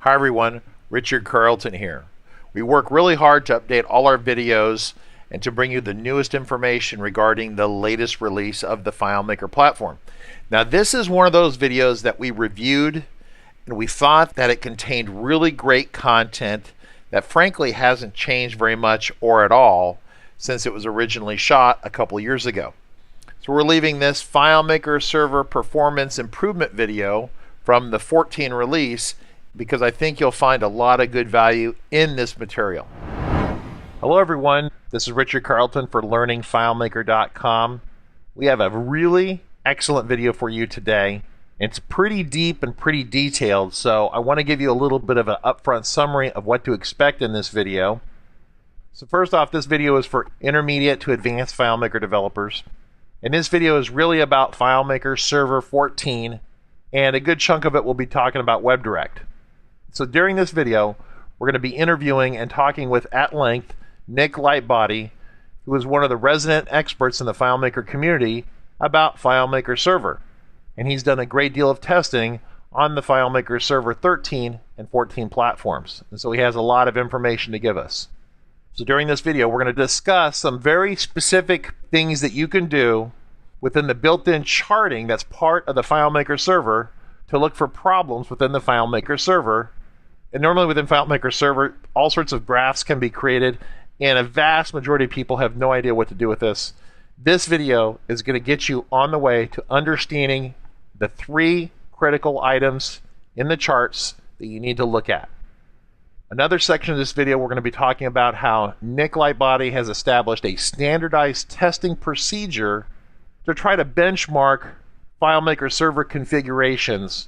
Hi everyone, Richard Carlton here. We work really hard to update all our videos and to bring you the newest information regarding the latest release of the FileMaker platform. Now this is one of those videos that we reviewed and we thought that it contained really great content that frankly hasn't changed very much or at all since it was originally shot a couple years ago. So we're leaving this FileMaker server performance improvement video from the 14 release because I think you'll find a lot of good value in this material. Hello everyone, this is Richard Carlton for learningfilemaker.com. We have a really excellent video for you today. It's pretty deep and pretty detailed, so I want to give you a little bit of an upfront summary of what to expect in this video. So first off, this video is for intermediate to advanced FileMaker developers. And this video is really about FileMaker Server 14, and a good chunk of it will be talking about WebDirect. So during this video, we're going to be interviewing and talking with, at length, Nick Lightbody, who is one of the resident experts in the FileMaker community about FileMaker Server. And he's done a great deal of testing on the FileMaker Server 13 and 14 platforms. And so he has a lot of information to give us. So during this video, we're going to discuss some very specific things that you can do within the built-in charting that's part of the FileMaker Server to look for problems within the FileMaker Server. And normally within FileMaker Server, all sorts of graphs can be created, and a vast majority of people have no idea what to do with this. This video is going to get you on the way to understanding the 3 critical items in the charts that you need to look at. Another section of this video, we're going to be talking about how Nick Lightbody has established a standardized testing procedure to try to benchmark FileMaker Server configurations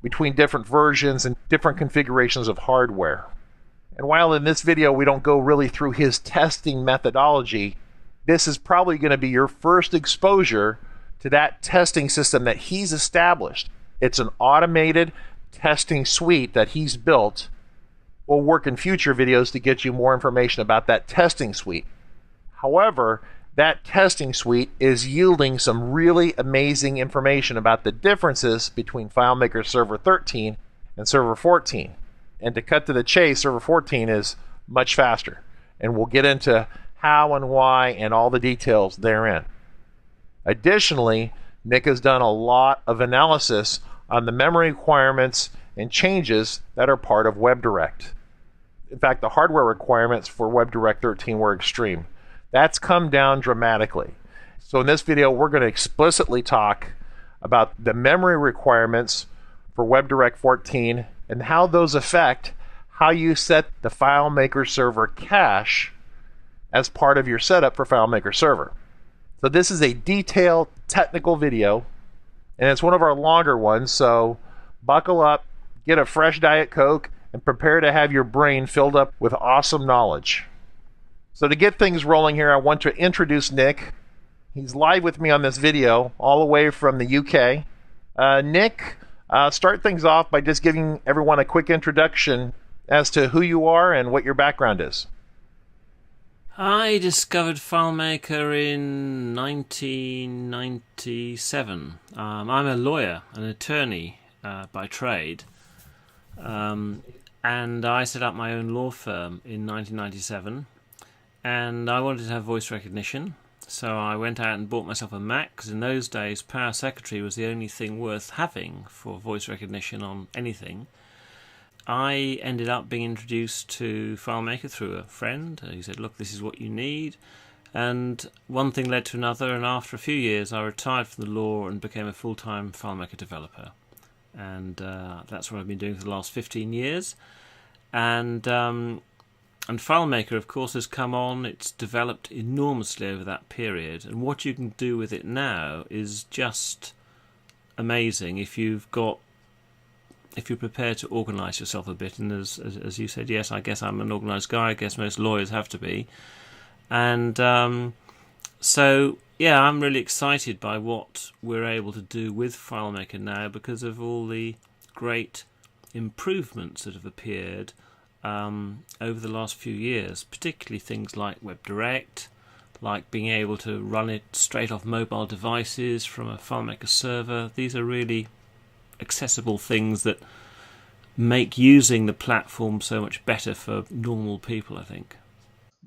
between different versions and different configurations of hardware. And while in this video we don't go really through his testing methodology, this is probably going to be your first exposure to that testing system that he's established. It's an automated testing suite that he's built. We'll work in future videos to get you more information about that testing suite. However, that testing suite is yielding some really amazing information about the differences between FileMaker Server 13 and Server 14. And to cut to the chase, Server 14 is much faster. And we'll get into how and why and all the details therein. Additionally, Nick has done a lot of analysis on the memory requirements and changes that are part of WebDirect. In fact, the hardware requirements for WebDirect 13 were extreme. That's come down dramatically. So in this video, we're going to explicitly talk about the memory requirements for WebDirect 14 and how those affect how you set the FileMaker Server cache as part of your setup for FileMaker Server. So this is a detailed technical video, and it's one of our longer ones, so buckle up, get a fresh Diet Coke, and prepare to have your brain filled up with awesome knowledge. So to get things rolling here, I want to introduce Nick. He's live with me on this video, all the way from the UK. Nick, start things off by just giving everyone a quick introduction as to who you are and what your background is. I discovered FileMaker in 1997. I'm a lawyer, an attorney by trade. And I set up my own law firm in 1997, and I wanted to have voice recognition, so I went out and bought myself a Mac, because in those days Power Secretary was the only thing worth having for voice recognition on anything. I ended up being introduced to FileMaker through a friend. He said, look, this is what you need, and one thing led to another, and after a few years I retired from the law and became a full-time FileMaker developer. And that's what I've been doing for the last 15 years. And FileMaker, of course, has come on. It's developed enormously over that period. And what you can do with it now is just amazing if you're prepared to organise yourself a bit. And as you said, yes, I guess I'm an organised guy. I guess most lawyers have to be. And so, yeah, I'm really excited by what we're able to do with FileMaker now because of all the great improvements that have appeared over the last few years, particularly things like WebDirect, like being able to run it straight off mobile devices from a FileMaker server. These are really accessible things that make using the platform so much better for normal people, I think.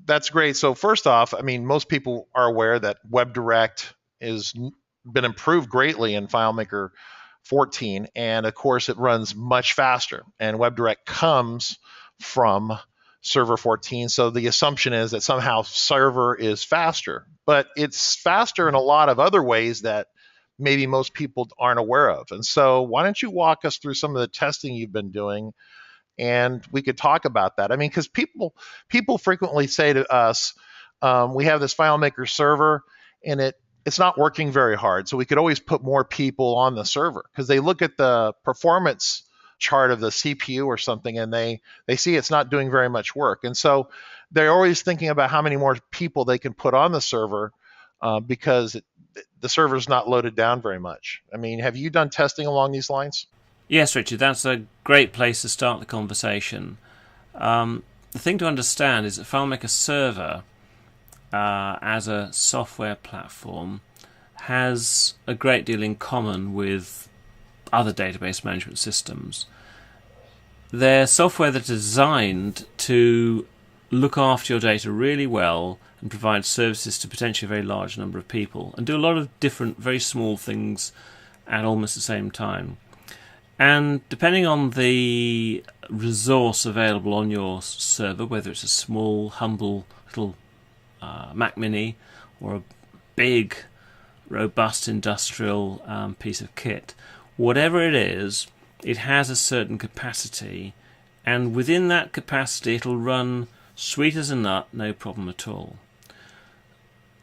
That's great. So first off, I mean, most people are aware that WebDirect has been improved greatly in FileMaker 14, and of course it runs much faster. And WebDirect comes from Server 14, so the assumption is that somehow Server is faster, but it's faster in a lot of other ways that maybe most people aren't aware of. And so why don't you walk us through some of the testing you've been doing, and we could talk about that. I mean, because people frequently say to us, we have this FileMaker server, and it's not working very hard. So we could always put more people on the server, because they look at the performance chart of the CPU or something, and they see it's not doing very much work. And so they're always thinking about how many more people they can put on the server, because the server's not loaded down very much. I mean, have you done testing along these lines? Yes, Richard, that's a great place to start the conversation. The thing to understand is that FileMaker Server, as a software platform, has a great deal in common with other database management systems. They're software that are designed to look after your data really well and provide services to potentially a very large number of people, and do a lot of different, very small things at almost the same time. And depending on the resource available on your server, whether it's a small, humble little Mac Mini or a big, robust industrial piece of kit, whatever it is, it has a certain capacity, and within that capacity it'll run sweet as a nut, no problem at all.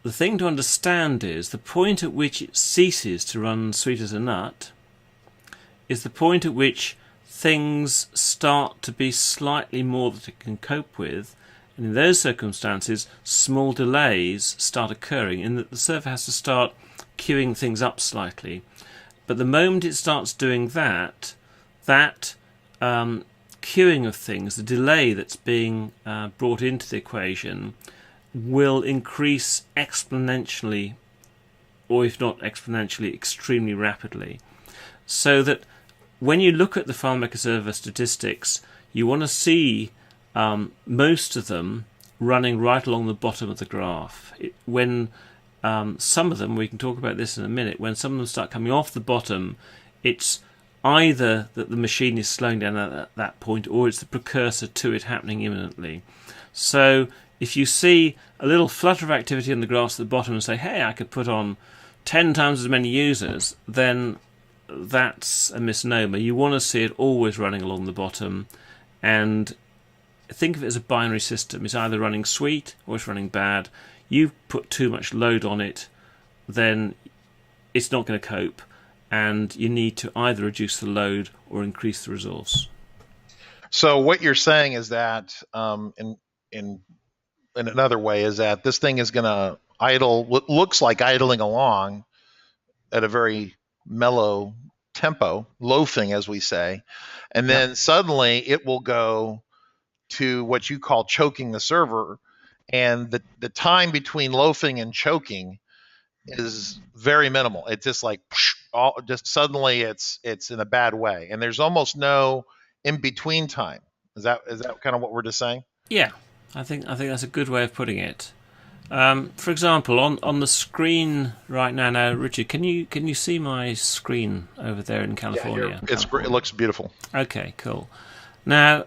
The thing to understand is the point at which it ceases to run sweet as a nut is the point at which things start to be slightly more that it can cope with, and in those circumstances small delays start occurring in that the server has to start queuing things up slightly. But the moment it starts doing that queuing of things, the delay that's being brought into the equation, will increase exponentially, or if not exponentially, extremely rapidly. So that when you look at the FileMaker Server statistics, you want to see most of them running right along the bottom of the graph. When some of them, we can talk about this in a minute, when some of them start coming off the bottom, it's either that the machine is slowing down at that point, or it's the precursor to it happening imminently. So if you see a little flutter of activity on the graphs at the bottom and say, hey, I could put on 10 times as many users, then that's a misnomer. You want to see it always running along the bottom, and think of it as a binary system. It's either running sweet or it's running bad. You put too much load on it, then it's not going to cope, and you need to either reduce the load or increase the resource. So what you're saying is that in another way is that this thing is going to idle, what looks like idling along at a very mellow tempo, loafing as we say, and then suddenly it will go to what you call choking the server, and the time between loafing and choking is very minimal. It's just like just suddenly it's in a bad way, and there's almost no in between time. Is that kind of what we're just saying? Yeah, I think that's a good way of putting it. For example, on the screen right now, Richard, can you see my screen over there in California? Yeah, it looks beautiful. Okay, cool. Now,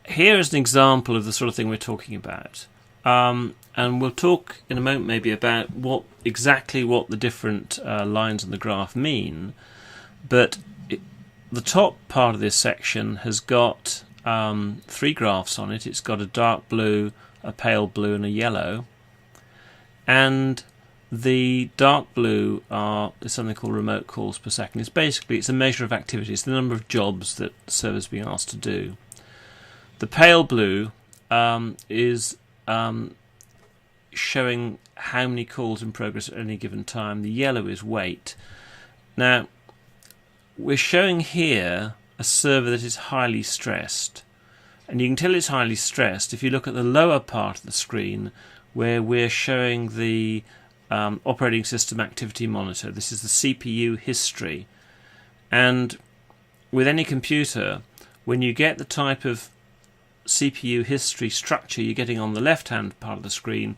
here is an example of the sort of thing we're talking about. And we'll talk in a moment maybe about exactly what the different lines on the graph mean. But the top part of this section has got 3 graphs on it. It's got a dark blue, a pale blue, and a yellow. And the dark blue is something called remote calls per second. It's a measure of activity. It's the number of jobs that the server's being asked to do. The pale blue is showing how many calls in progress at any given time. The yellow is wait. Now, we're showing here a server that is highly stressed. And you can tell it's highly stressed if you look at the lower part of the screen where we're showing the operating system activity monitor. This is the CPU history. And with any computer, when you get the type of CPU history structure you're getting on the left-hand part of the screen,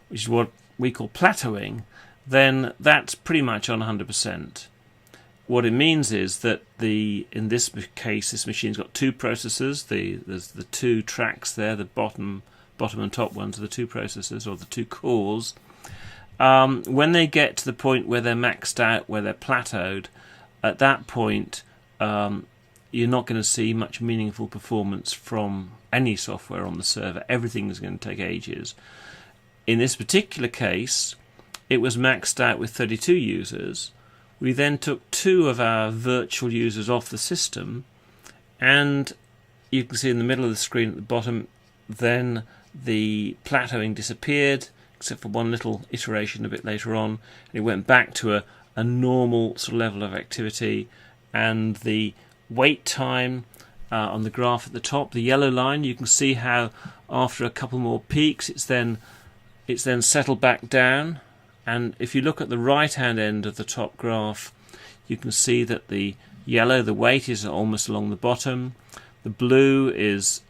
which is what we call plateauing, then that's pretty much on 100%. What it means is that in this case, this machine's got two processors. There's the two tracks there, the bottom and top ones are the two processors, or the two cores. When they get to the point where they're maxed out, where they're plateaued, at that point you're not going to see much meaningful performance from any software on the server. Everything is going to take ages. In this particular case, it was maxed out with 32 users. We then took 2 of our virtual users off the system, and you can see in the middle of the screen at the bottom, then the plateauing disappeared, except for one little iteration a bit later on, and it went back to a normal sort of level of activity. And the wait time on the graph at the top, the yellow line, you can see how after a couple more peaks it's then settled back down. And if you look at the right hand end of the top graph, you can see that the yellow, the weight, is almost along the bottom. The blue is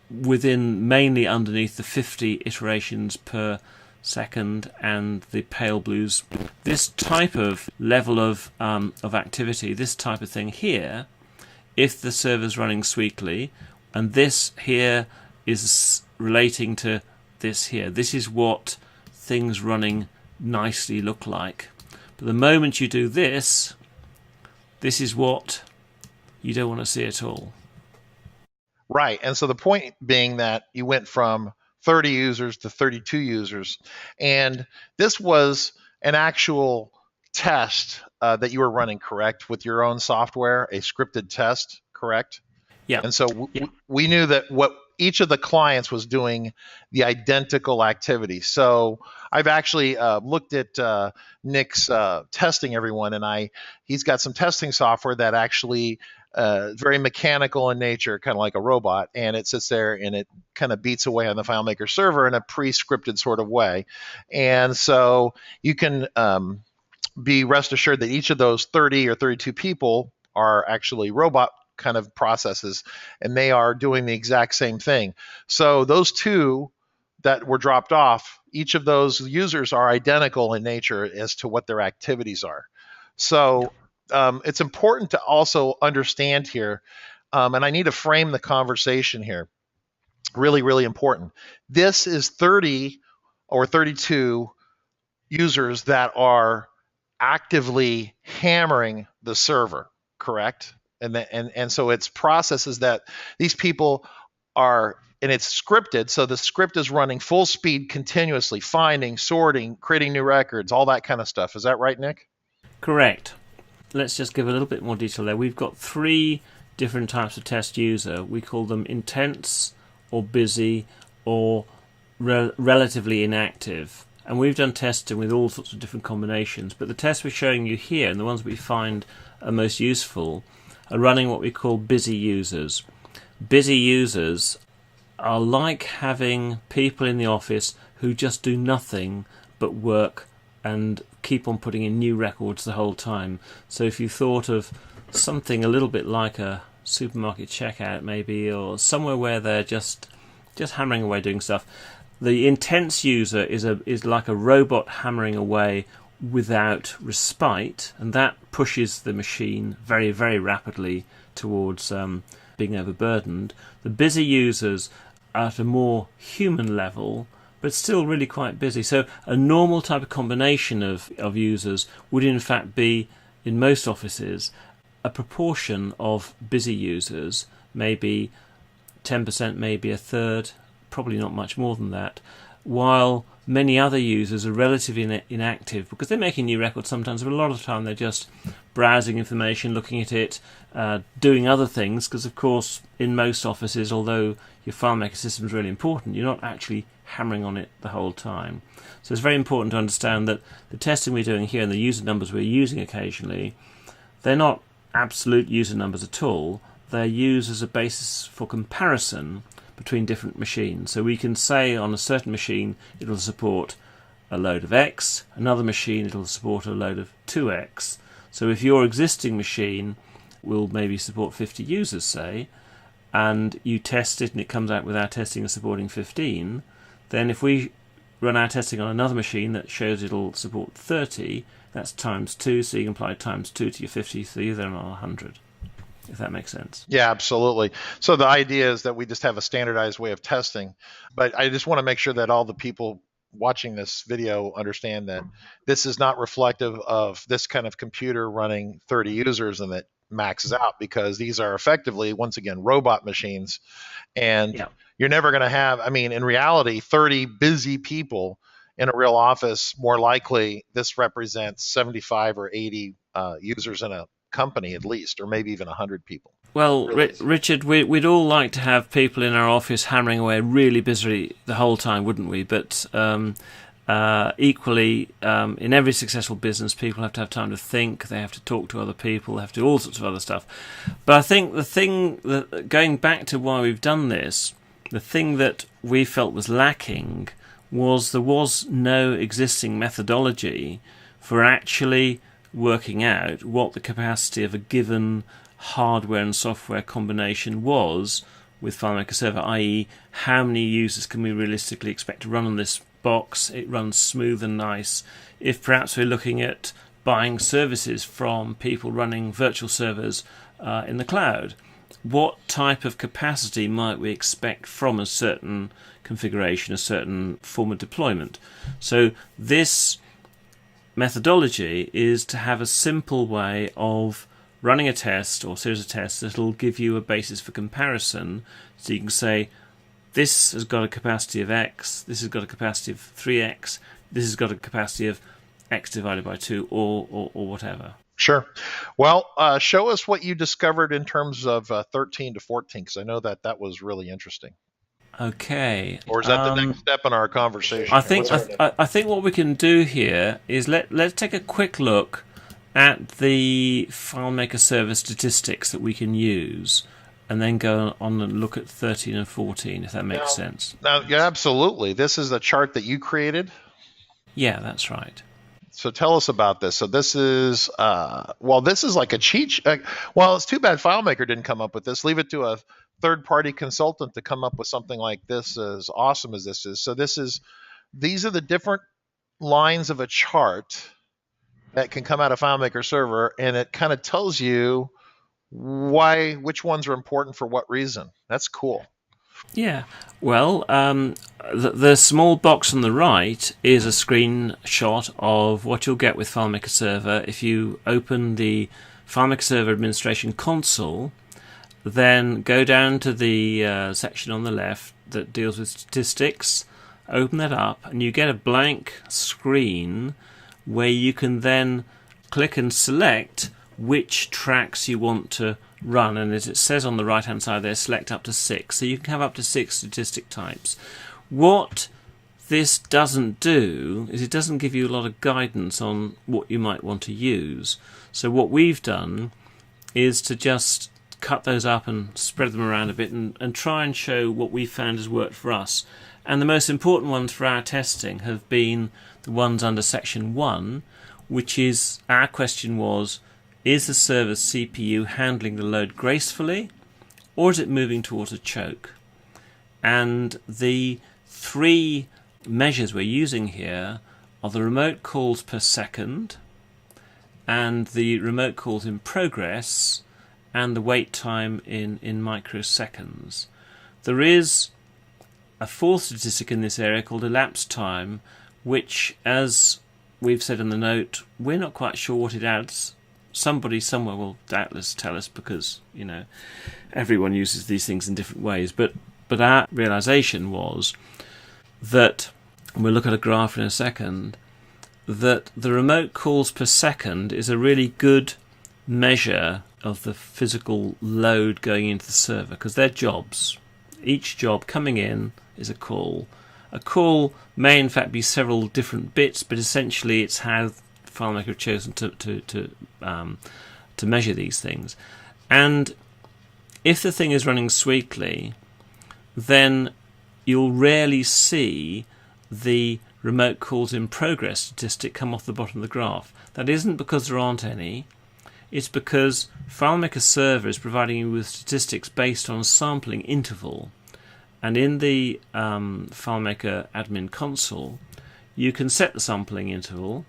within, mainly underneath the 50 iterations per second, and the pale blues. This type of level of activity, this type of thing here, if the server's running sweetly, and this here is relating to this here. This is what things running nicely look like. But the moment you do this, this is what you don't want to see at all. Right. And so the point being that you went from 30 users to 32 users, and this was an actual test that you were running, correct, with your own software, a scripted test, correct? Yeah. And so we knew that what each of the clients was doing the identical activity. So I've actually looked at Nick's testing everyone, and he's got some testing software that actually very mechanical in nature, kind of like a robot, and it sits there and it kind of beats away on the FileMaker server in a pre-scripted sort of way. And so you can be rest assured that each of those 30 or 32 people are actually robot kind of processes, and they are doing the exact same thing. So those 2 that were dropped off, each of those users are identical in nature as to what their activities are. So it's important to also understand here, and I need to frame the conversation here. Really, really important. This is 30 or 32 users that are actively hammering the server, correct? And so it's processes that these people are, and it's scripted, so the script is running full speed continuously, finding, sorting, creating new records, all that kind of stuff. Is that right, Nick? Correct. Let's just give a little bit more detail there. We've got 3 different types of test user. We call them intense, or busy, or relatively inactive. And we've done testing with all sorts of different combinations, but the tests we're showing you here, and the ones we find are most useful, are running what we call busy users. Busy users are like having people in the office who just do nothing but work and keep on putting in new records the whole time. So if you thought of something a little bit like a supermarket checkout maybe, or somewhere where they're just hammering away doing stuff, the intense user is like a robot hammering away without respite, and that pushes the machine very, very rapidly towards being overburdened. The busy users are at a more human level, but still really quite busy. So a normal type of combination of users would in fact be, in most offices, a proportion of busy users, maybe 10%, maybe a third, probably not much more than that, while many other users are relatively inactive because they're making new records sometimes, but a lot of the time they're just browsing information, looking at it, doing other things, because of course in most offices, although your FileMaker system is really important, you're not actually hammering on it the whole time. So it's very important to understand that the testing we're doing here and the user numbers we're using occasionally, they're not absolute user numbers at all. They're used as a basis for comparison between different machines. So we can say on a certain machine it'll support a load of X, another machine it'll support a load of 2X. So if your existing machine will maybe support 50 users, say, and you test it and it comes out with our testing and supporting 15, then if we run our testing on another machine that shows it'll support 30, that's times 2, so you can apply times 2 to your 50, so you're then on 100, if that makes sense. Yeah, absolutely. So the idea is that we just have a standardized way of testing, but I just want to make sure that all the people watching this video understand that this is not reflective of this kind of computer running 30 users and that maxes out, because these are effectively, once again, robot machines. And Yeah. you're never going to have, I mean, in reality, 30 busy people in a real office, more likely this represents 75 or 80 users in a company at least, or maybe even 100 people. Well, Richard, we'd all like to have people in our office hammering away really busy the whole time, wouldn't we? But equally, in every successful business, people have to have time to think, they have to talk to other people, they have to do all sorts of other stuff. But I think the thing, that, going back to why we've done this, the thing that we felt was lacking was there was no existing methodology for actually working out what the capacity of a given hardware and software combination was with FileMaker Server, i.e. how many users can we realistically expect to run on this box? It runs smooth and nice. If perhaps we're looking at buying services from people running virtual servers in the cloud, what type of capacity might we expect from a certain configuration, a certain form of deployment? So this methodology is to have a simple way of running a test or series of tests that will give you a basis for comparison, so you can say this has got a capacity of X, this has got a capacity of 3X, this has got a capacity of X divided by 2, or whatever. Sure. Well, show us what you discovered in terms of 13 to 14, because I know that was really interesting. Okay. Or is that the next step in our conversation? I think what we can do here is let's take a quick look at the FileMaker server statistics that we can use, and then go on and look at 13 and 14, if that makes sense. Now, yeah, absolutely. This is a chart that you created? Yeah, that's right. So tell us about this. So this is, this is like a cheat. Well, it's too bad FileMaker didn't come up with this. Leave it to a third-party consultant to come up with something like this, as awesome as this is. So these are the different lines of a chart that can come out of FileMaker Server, and it kind of tells you which ones are important for what reason. That's cool. Yeah. Well, the small box on the right is a screenshot of what you'll get with FileMaker Server if you open the FileMaker Server Administration Console, then go down to the section on the left that deals with statistics, open that up, and you get a blank screen where you can then click and select which tracks you want to run, and as it says on the right hand side there, select up to 6, so you can have up to 6 statistic types. What this doesn't do is it doesn't give you a lot of guidance on what you might want to use. So what we've done is to just cut those up and spread them around a bit and try and show what we found has worked for us. And the most important ones for our testing have been the ones under section 1, which is, our question was, is the server's CPU handling the load gracefully, or is it moving towards a choke? And the 3 measures we're using here are the remote calls per second, and the remote calls in progress, and the wait time in microseconds. There is a 4th statistic in this area called elapsed time, which, as we've said in the note, we're not quite sure what it adds. Somebody somewhere will doubtless tell us, because everyone uses these things in different ways. But our realization was that, and we'll look at a graph in a second, that the remote calls per second is a really good measure of the physical load going into the server, because they're jobs. Each job coming in is a call. A call may in fact be several different bits, but essentially it's how FileMaker have chosen to measure these things. And if the thing is running sweetly, then you'll rarely see the remote calls in progress statistic come off the bottom of the graph. That isn't because there aren't any. It's because FileMaker Server is providing you with statistics based on a sampling interval. And in the FileMaker admin console, you can set the sampling interval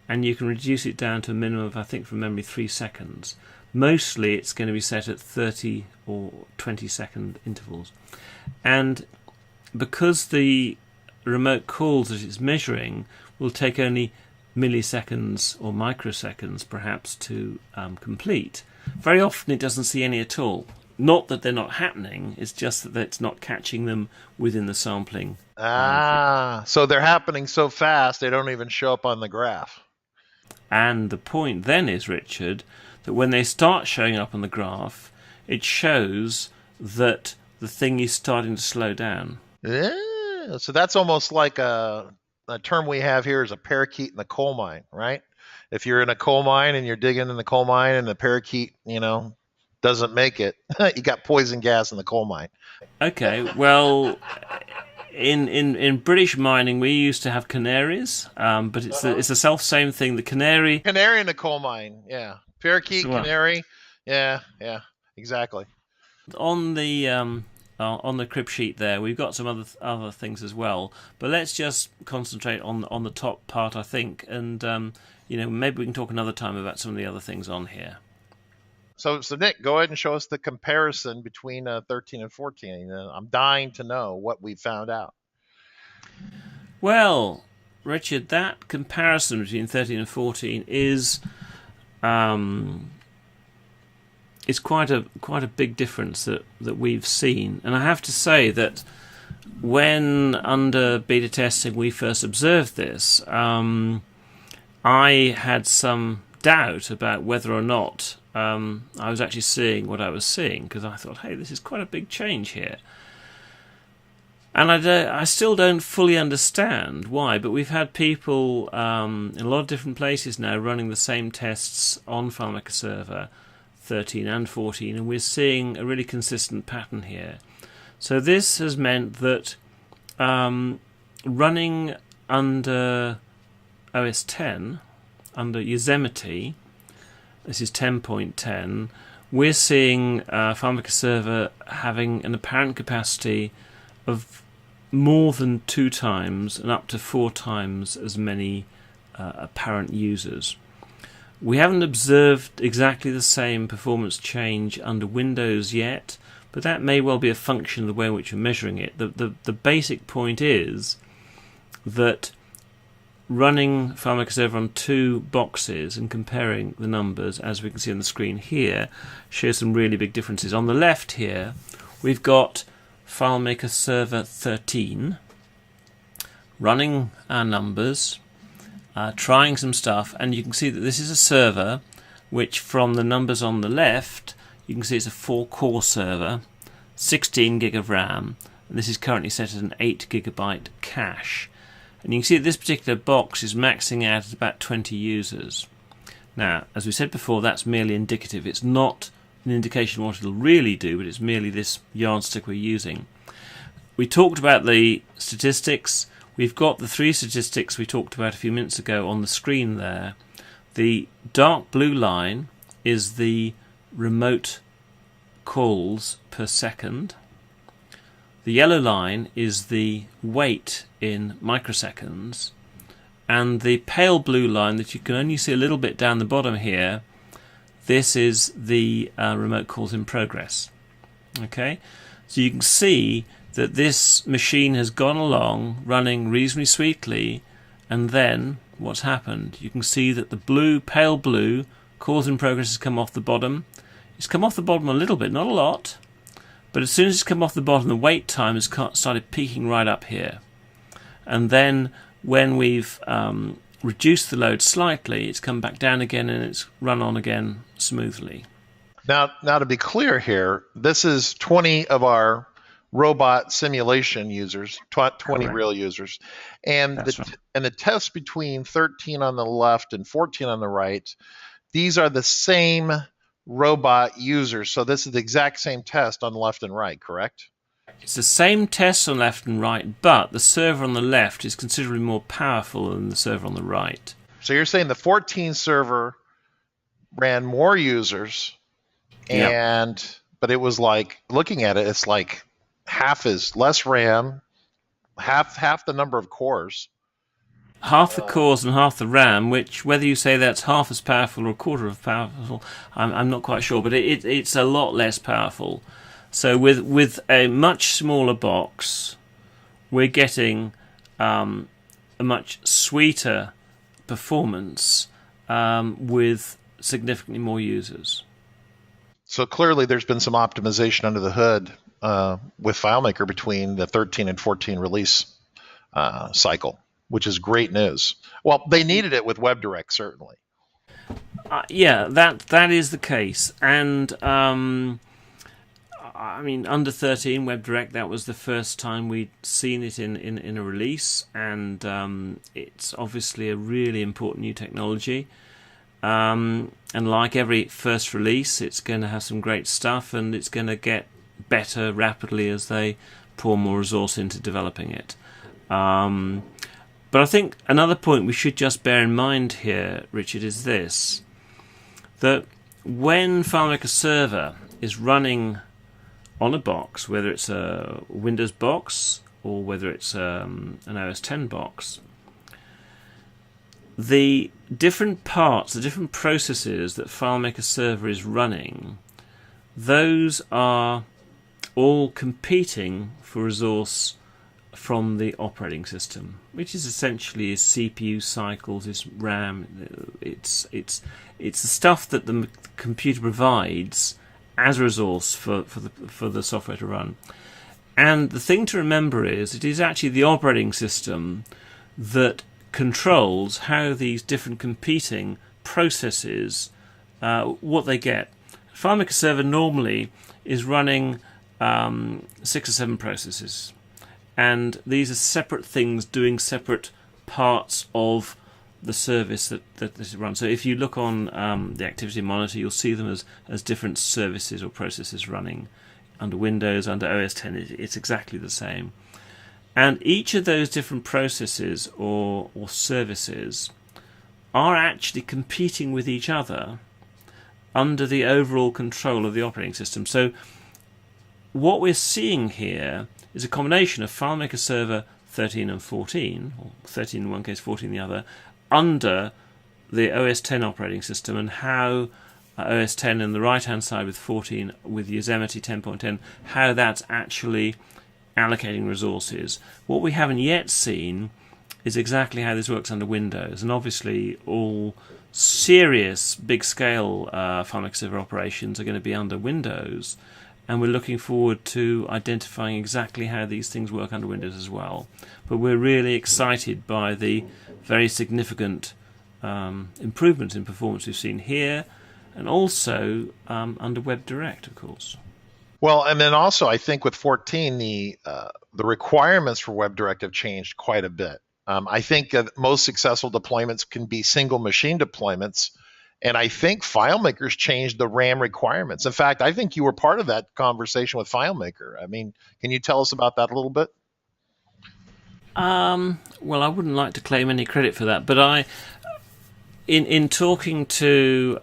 and you can reduce it down to a minimum of, I think from memory, 3 seconds. Mostly it's going to be set at 30 or 20 second intervals. And because the remote calls that it's measuring will take only milliseconds or microseconds perhaps to complete, very often it doesn't see any at all. Not that they're not happening, it's just that it's not catching them within the sampling. So they're happening so fast they don't even show up on the graph. And the point then is, Richard, that when they start showing up on the graph, it shows that the thing is starting to slow down. Yeah, so that's almost like a term we have here is a parakeet in the coal mine, right? If you're in a coal mine and you're digging in the coal mine and the parakeet, doesn't make it, you got poison gas in the coal mine. Okay, well, in British mining we used to have canaries, but it's the self-same thing. The canary in the coal mine, yeah. Parakeet, canary, yeah, exactly. On the crib sheet there, we've got some other things as well, but let's just concentrate on the top part, I think, and maybe we can talk another time about some of the other things on here. So Nick, go ahead and show us the comparison between 13 and 14. I'm dying to know what we found out. Well, Richard, that comparison between 13 and 14 is quite a big difference that we've seen. And I have to say that when under beta testing we first observed this, I had some doubt about whether or not I was actually seeing what I was seeing, because I thought, hey, this is quite a big change here. And I still don't fully understand why, but we've had people in a lot of different places now running the same tests on FileMaker Server 13 and 14, and we're seeing a really consistent pattern here. So this has meant that running under OS 10, under Yosemite, this is 10.10, we're seeing FileMaker Server having an apparent capacity of more than 2 times and up to 4 times as many apparent users. We haven't observed exactly the same performance change under Windows yet, but that may well be a function of the way in which you're measuring it. The basic point is that running FileMaker Server on 2 boxes and comparing the numbers, as we can see on the screen here, shows some really big differences. On the left here, we've got FileMaker Server 13 running our numbers, trying some stuff, and you can see that this is a server which, from the numbers on the left, you can see it's a 4-core server, 16 gig of RAM, and this is currently set at an 8 gigabyte cache. And you can see that this particular box is maxing out at about 20 users. Now, as we said before, that's merely indicative. It's not an indication of what it'll really do, but it's merely this yardstick we're using. We talked about the statistics. We've got the 3 statistics we talked about a few minutes ago on the screen there. The dark blue line is the remote calls per second. The yellow line is the wait in microseconds, and the pale blue line that you can only see a little bit down the bottom here, this is the remote calls in progress. Okay, so you can see that this machine has gone along running reasonably sweetly, and then what's happened? You can see that the pale blue calls in progress has come off the bottom. It's come off the bottom a little bit, not a lot. But as soon as it's come off the bottom, the wait time has started peaking right up here. And then when we've reduced the load slightly, it's come back down again and it's run on again smoothly. Now to be clear here, this is 20 of our robot simulation users, 20 Correct. Real users. And the test between 13 on the left and 14 on the right, these are the same robot users. So this is the exact same test on the left and right, correct? It's the same test on left and right, but the server on the left is considerably more powerful than the server on the right. So you're saying the 14 server ran more users, Yeah. but it was like looking at it, it's like less RAM, half the number of cores. Half the cores and half the RAM, which whether you say that's half as powerful or a quarter of powerful, I'm not quite sure, but it's a lot less powerful. So with a much smaller box, we're getting a much sweeter performance with significantly more users. So clearly, there's been some optimization under the hood with FileMaker between the 13 and 14 release cycle, which is great news. Well, they needed it with WebDirect, certainly. Yeah, that is the case, and I mean, under 13 WebDirect, that was the first time we'd seen it in a release, and it's obviously a really important new technology. And like every first release, it's going to have some great stuff, and it's going to get better rapidly as they pour more resource into developing it. But I think another point we should just bear in mind here, Richard, is this: that when FileMaker Server is running on a box, whether it's a Windows box or whether it's an OS X box, the different parts, the different processes that FileMaker Server is running, those are all competing for resource from the operating system, which is essentially is CPU cycles, is RAM, it's the stuff that the computer provides as a resource for the software to run. And the thing to remember is it is actually the operating system that controls how these different competing processes, what they get. FileMaker Server normally is running 6 or 7 processes, and these are separate things doing separate parts of the service that this runs. So if you look on the activity monitor, you'll see them as different services or processes running. Under Windows, under OS X, it's exactly the same. And each of those different processes or services are actually competing with each other under the overall control of the operating system. So what we're seeing here is a combination of FileMaker Server 13 and 14, or 13 in one case, 14 in the other, under the OS X operating system, and how OS X on the right-hand side with 14, with Yosemite 10.10, how that's actually allocating resources. What we haven't yet seen is exactly how this works under Windows, and obviously all serious big-scale FileMaker Server operations are going to be under Windows, and we're looking forward to identifying exactly how these things work under Windows as well. But we're really excited by the very significant improvements in performance we've seen here, and also under WebDirect, of course. Well, and then also I think with 14, the requirements for WebDirect have changed quite a bit. I think most successful deployments can be single machine deployments, and I think FileMaker's changed the RAM requirements. In fact, I think you were part of that conversation with FileMaker. I mean, can you tell us about that a little bit? Well, I wouldn't like to claim any credit for that, but in talking to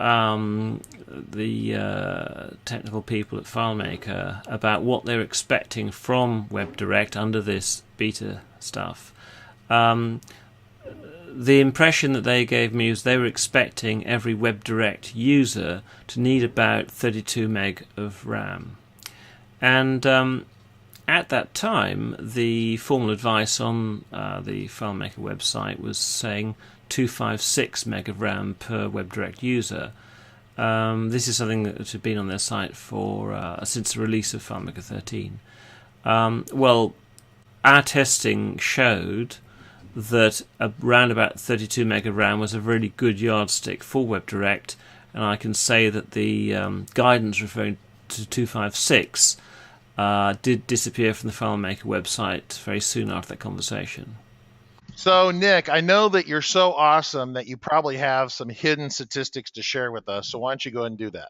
the technical people at FileMaker about what they're expecting from WebDirect under this beta stuff, the impression that they gave me is they were expecting every WebDirect user to need about 32 meg of RAM. And at that time, the formal advice on the FileMaker website was saying 256 meg of RAM per WebDirect user. This is something that had been on their site for since the release of FileMaker 13. Well, our testing showed that around about 32 meg of RAM was a really good yardstick for WebDirect, and I can say that the guidance referring to 256 did disappear from the FileMaker website very soon after that conversation. So, Nick, I know that you're so awesome that you probably have some hidden statistics to share with us, so why don't you go ahead and do that?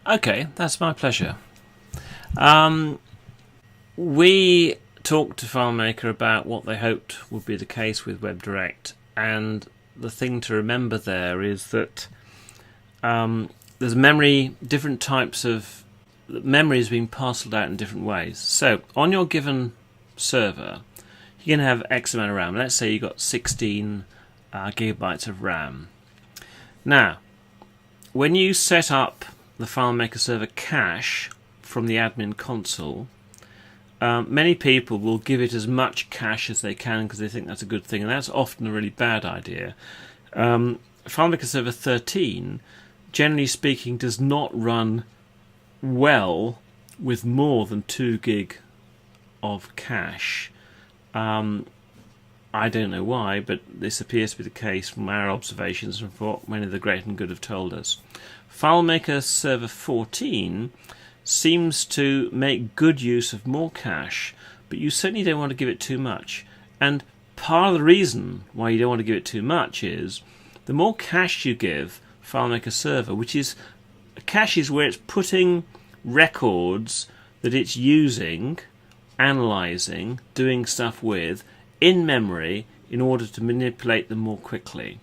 Okay, that's my pleasure. We talked to FileMaker about what they hoped would be the case with WebDirect, and the thing to remember there is that there's memory, different types of memory is being parceled out in different ways. So on your given server, you can have X amount of RAM. Let's say you've got 16 gigabytes of RAM. Now, when you set up the FileMaker server cache from the admin console, many people will give it as much cache as they can because they think that's a good thing, and that's often a really bad idea. FileMaker Server 13, generally speaking, does not run well with more than 2 gig of cache. I don't know why, but this appears to be the case from our observations and from what many of the great and good have told us. FileMaker Server 14 seems to make good use of more cache, but you certainly don't want to give it too much. And part of the reason why you don't want to give it too much is the more cache you give FileMaker Server, which is cache is where it's putting records that it's using, analyzing, doing stuff with in memory in order to manipulate them more quickly.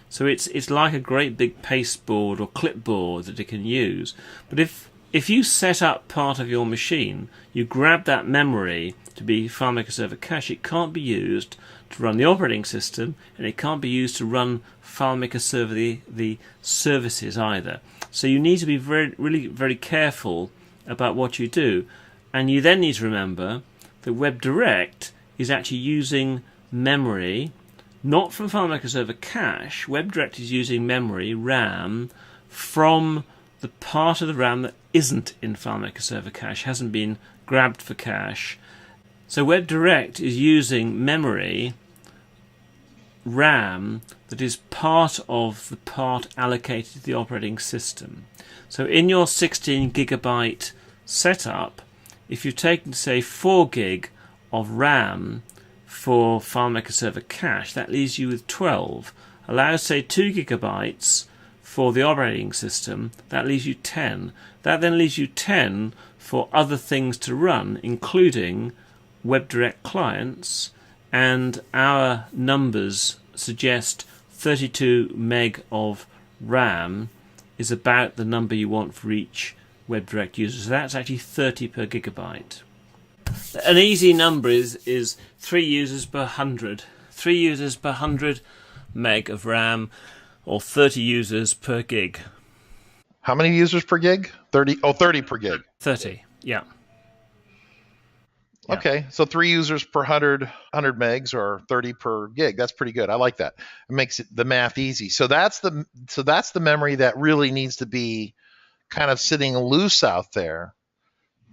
So it's like a great big pasteboard or clipboard that it can use. But if you set up part of your machine, you grab that memory to be FileMaker Server cache, it can't be used to run the operating system, and it can't be used to run FileMaker Server the services either. So you need to be really very careful about what you do. And you then need to remember that WebDirect is actually using memory, not from FileMaker Server cache. WebDirect is using memory, RAM, from the part of the RAM that isn't in FileMaker Server cache, hasn't been grabbed for cache. So WebDirect is using memory, RAM, that is part of the part allocated to the operating system. So in your 16 gigabyte setup, if you've taken, say, 4 gig of RAM for FileMaker Server cache, that leaves you with 12. Allow, say, 2 gigabytes for the operating system, that leaves you 10. That then leaves you 10 for other things to run, including WebDirect clients, and our numbers suggest 32 meg of RAM is about the number you want for each WebDirect user. So that's actually 30 per gigabyte. An easy number is 3 users per 100. 3 users per 100 meg of RAM, or 30 users per gig. How many users per gig? 30. Oh, 30 per gig. 30, yeah. Okay, so 3 users per 100 megs, or 30 per gig. That's pretty good. I like that. It makes the math easy. So that's the memory that really needs to be kind of sitting loose out there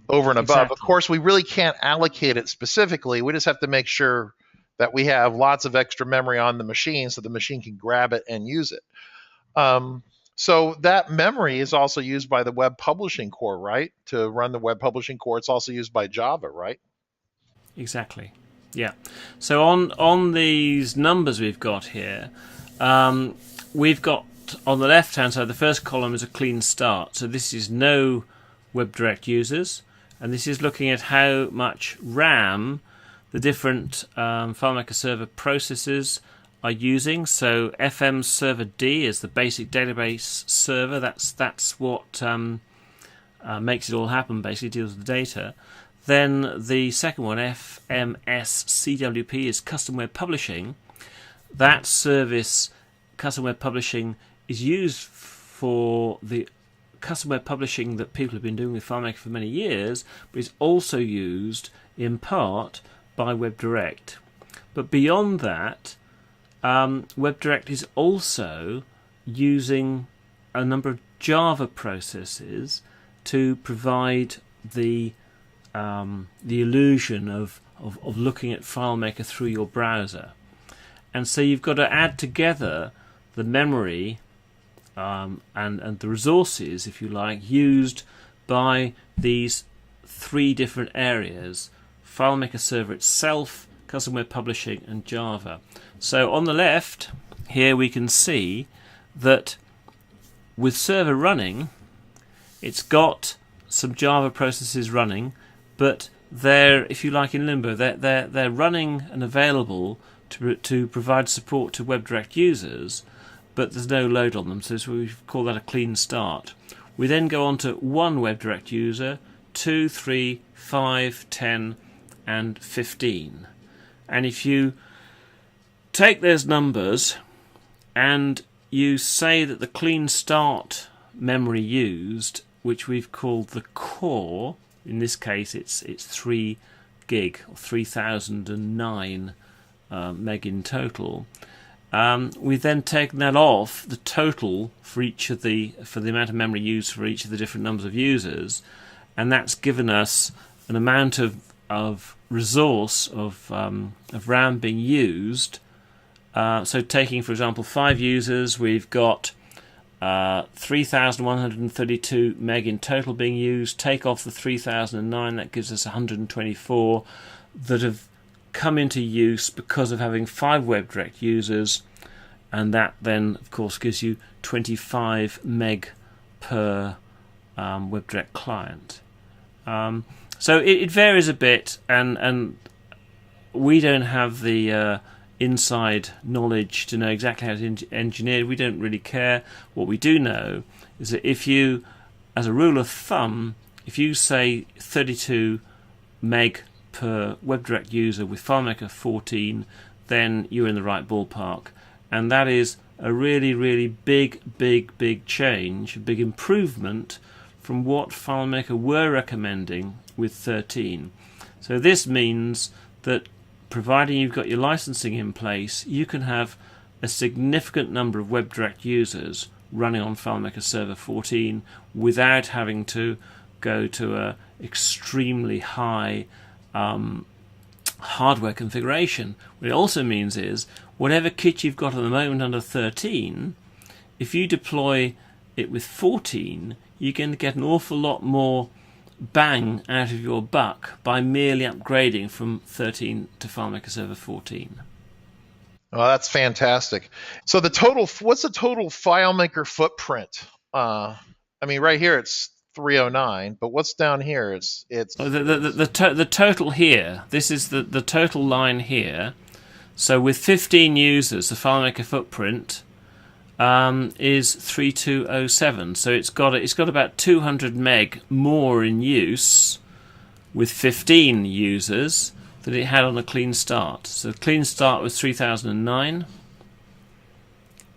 over and above. Exactly. Of course, we really can't allocate it specifically. We just have to make sure that we have lots of extra memory on the machine so the machine can grab it and use it. So that memory is also used by the web publishing core, right? To run the web publishing core. It's also used by Java, right? Exactly. Yeah. So on these numbers we've got here, we've got on the left-hand side, the first column is a clean start. So this is no WebDirect users, and this is looking at how much RAM the different FileMaker Server processes are using. So FM Server D is the basic database server. That's what makes it all happen, basically deals with the data. Then the second one, FMS CWP, is custom web publishing. That service, custom web publishing, is used for the custom web publishing that people have been doing with FileMaker for many years, but is also used in part by WebDirect. But beyond that, WebDirect is also using a number of Java processes to provide the illusion of looking at FileMaker through your browser. And so you've got to add together the memory and the resources, if you like, used by these 3 different areas: FileMaker Server itself, custom web publishing, and Java. So on the left here we can see that with server running, it's got some Java processes running, but they're, if you like, in limbo. They're running and available to provide support to WebDirect users, but there's no load on them, so we call that a clean start. We then go on to 1 WebDirect user, 2, 3, 5, 10, and 15. And if you take those numbers and you say that the clean start memory used, which we've called the core, in this case it's 3 gig, or 3009 meg in total. We've then taken that off the total for the amount of memory used for each of the different numbers of users, and that's given us an amount of resource of RAM being used. So taking, for example, 5 users, we've got 3,132 meg in total being used. Take off the 3009, that gives us 124 that have come into use because of having 5 WebDirect users, and that then, of course, gives you 25 meg per WebDirect client. So it varies a bit, and we don't have the inside knowledge to know exactly how it's engineered. We don't really care. What we do know is that if you, as a rule of thumb, if you say 32 meg per WebDirect user with FileMaker 14, then you're in the right ballpark. And that is a really, really big change, a big improvement from what FileMaker were recommending with 13. So this means that providing you've got your licensing in place, you can have a significant number of WebDirect users running on FileMaker Server 14 without having to go to a extremely high hardware configuration. What it also means is whatever kit you've got at the moment under 13, if you deploy it with 14, you're going to get an awful lot more bang out of your buck by merely upgrading from 13 to FileMaker Server 14. Well, that's fantastic. So what's the total FileMaker footprint? I mean, right here it's 309, but what's down here? The total here. This is the total line here. So with 15 users, the FileMaker footprint is 3207. So it's got about 200 meg more in use with 15 users than it had on a clean start. So clean start was 3009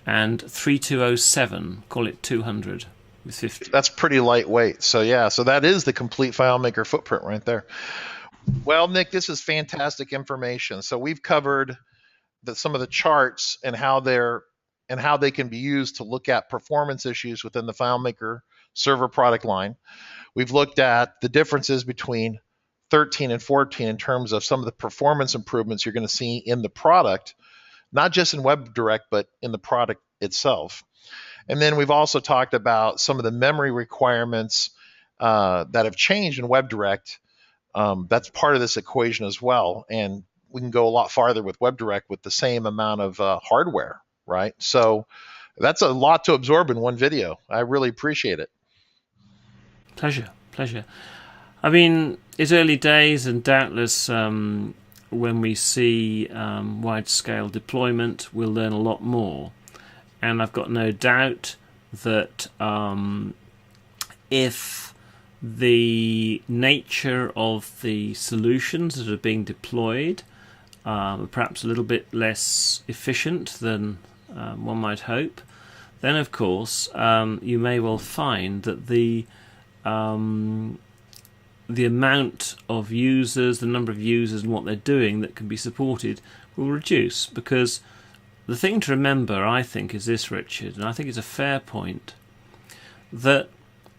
and 3207. Call it 200 with 15. That's pretty lightweight. So yeah, so that is the complete FileMaker footprint right there. Well, Nick, this is fantastic information. So we've covered some of the charts and how they can be used to look at performance issues within the FileMaker server product line. We've looked at the differences between 13 and 14 in terms of some of the performance improvements you're going to see in the product, not just in WebDirect, but in the product itself. And then we've also talked about some of the memory requirements that have changed in WebDirect. That's part of this equation as well. And we can go a lot farther with WebDirect with the same amount of hardware, right? So that's a lot to absorb in one video. I really appreciate it. Pleasure. I mean, it's early days, and doubtless when we see wide-scale deployment, we'll learn a lot more. And I've got no doubt that if the nature of the solutions that are being deployed are perhaps a little bit less efficient than one might hope, then of course you may well find that the amount of users, the number of users and what they're doing that can be supported will reduce. Because the thing to remember, I think, is this, Richard, and I think it's a fair point, that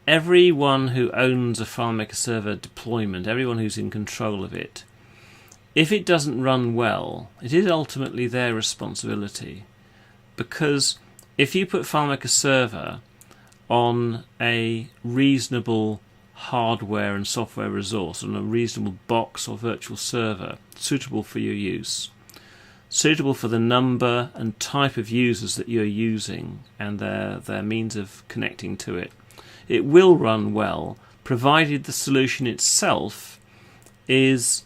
everyone who owns a FileMaker server deployment, everyone who's in control of it, if it doesn't run well, it is ultimately their responsibility. Because if you put FileMaker server on a reasonable hardware and software resource, on a reasonable box or virtual server suitable for your use, suitable for the number and type of users that you're using and their means of connecting to it, it will run well, provided the solution itself is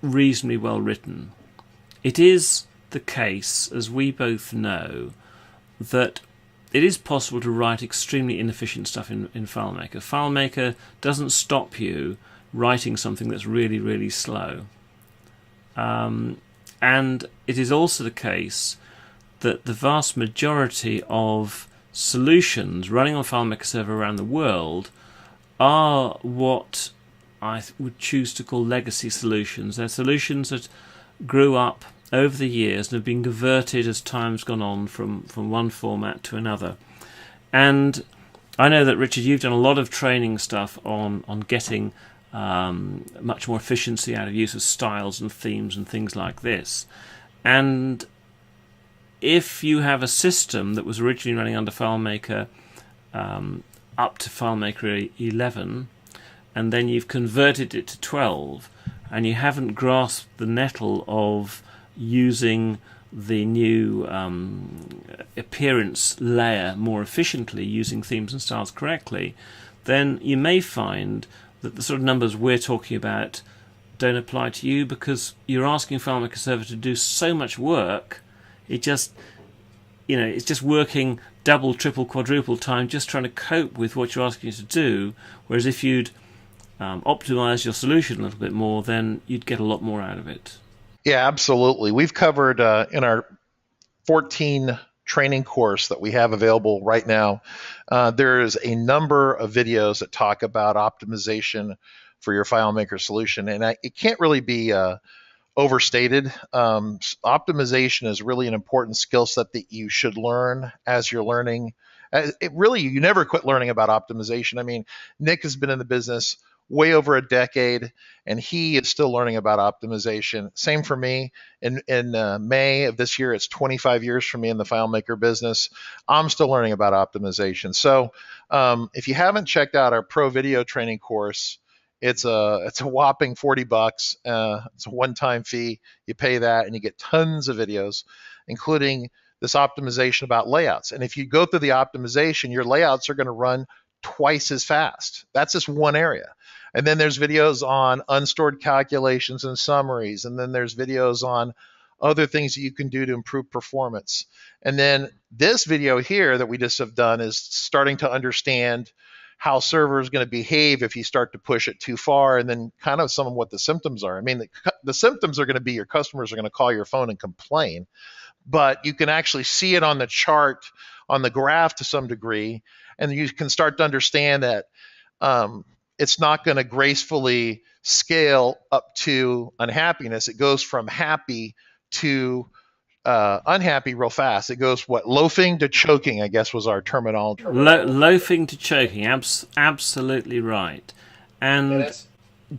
reasonably well written. It is the case, as we both know, that it is possible to write extremely inefficient stuff in FileMaker. FileMaker doesn't stop you writing something that's really, really slow. And it is also the case that the vast majority of solutions running on FileMaker Server around the world are what I would choose to call legacy solutions. They're solutions that grew up over the years and have been converted as time's gone on from one format to another. And I know that, Richard, you've done a lot of training stuff on getting much more efficiency out of use of styles and themes and things like this. And if you have a system that was originally running under FileMaker up to FileMaker 11, and then you've converted it to 12, and you haven't grasped the nettle of using the new appearance layer more efficiently, using themes and styles correctly, then you may find that the sort of numbers we're talking about don't apply to you, because you're asking FileMaker Server to do so much work. It just, it's just working double, triple, quadruple time, just trying to cope with what you're asking it to do. Whereas if you'd optimize your solution a little bit more, then you'd get a lot more out of it. Yeah, absolutely. We've covered in our 14 training course that we have available right now, there is a number of videos that talk about optimization for your FileMaker solution, and it can't really be overstated. Optimization is really an important skill set that you should learn as you're learning. You never quit learning about optimization. I mean, Nick has been in the business way over a decade, and he is still learning about optimization. Same for me. In May of this year, it's 25 years for me in the FileMaker business. I'm still learning about optimization. So if you haven't checked out our pro video training course, it's a whopping $40. It's a one-time fee. You pay that, and you get tons of videos, including this optimization about layouts. And if you go through the optimization, your layouts are going to run twice as fast. That's just one area. And then there's videos on unstored calculations and summaries. And then there's videos on other things that you can do to improve performance. And then this video here that we just have done is starting to understand how server is going to behave if you start to push it too far, and then kind of some of what the symptoms are. I mean, the symptoms are going to be your customers are going to call your phone and complain, but you can actually see it on the chart, on the graph to some degree, and you can start to understand that it's not going to gracefully scale up to unhappiness. It goes from happy to unhappy real fast. It goes loafing to choking, I guess was our terminology. Loafing to choking, absolutely right. And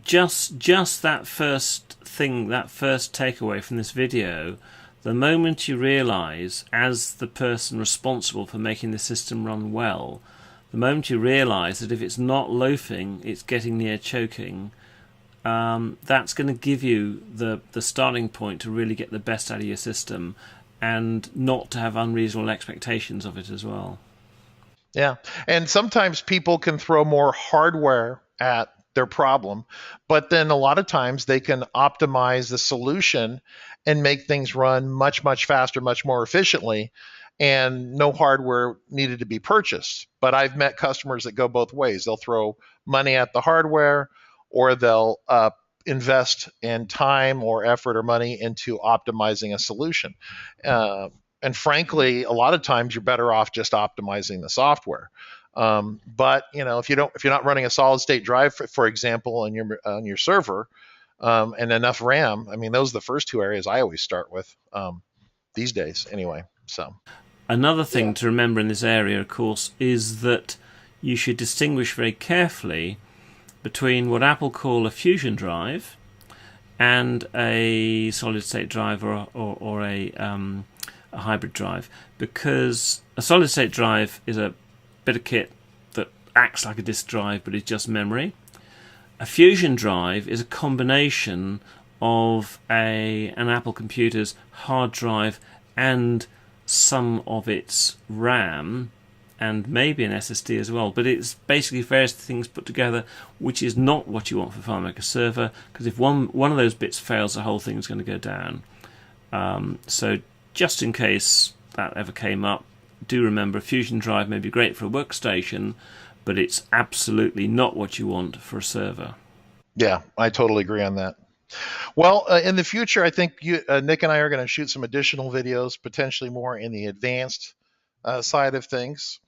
just that first thing, that first takeaway from this video, the moment you realize, as the person responsible for making the system run well, the moment you realize that if it's not loafing, it's getting near choking, that's going to give you the starting point to really get the best out of your system, and not to have unreasonable expectations of it as well. Yeah, and sometimes people can throw more hardware at their problem, but then a lot of times they can optimize the solution and make things run much, much faster, much more efficiently, and no hardware needed to be purchased. But I've met customers that go both ways. They'll throw money at the hardware, or they'll invest in time or effort or money into optimizing a solution. And frankly, a lot of times you're better off just optimizing the software. But if you're not running a solid state drive, for example, on your server, and enough RAM, I mean, those are the first two areas I always start with these days, anyway. So another thing to remember in this area, of course, is that you should distinguish very carefully between what Apple call a fusion drive and a solid-state drive or a hybrid drive, because a solid-state drive is a bit of kit that acts like a disk drive but is just memory. A fusion drive is a combination of an Apple computer's hard drive and some of its RAM, and maybe an SSD as well, but it's basically various things put together, which is not what you want for FileMaker Server, because if one of those bits fails, the whole thing's going to go down. So just in case that ever came up, do remember, a Fusion drive may be great for a workstation, but it's absolutely not what you want for a server. Yeah, I totally agree on that. Well, in the future, I think Nick and I are going to shoot some additional videos, potentially more in the advanced side of things.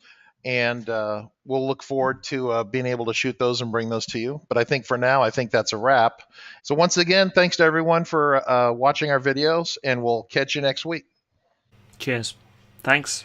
And we'll look forward to being able to shoot those and bring those to you. But I think for now, I think that's a wrap. So once again, thanks to everyone for watching our videos, and we'll catch you next week. Cheers. Thanks.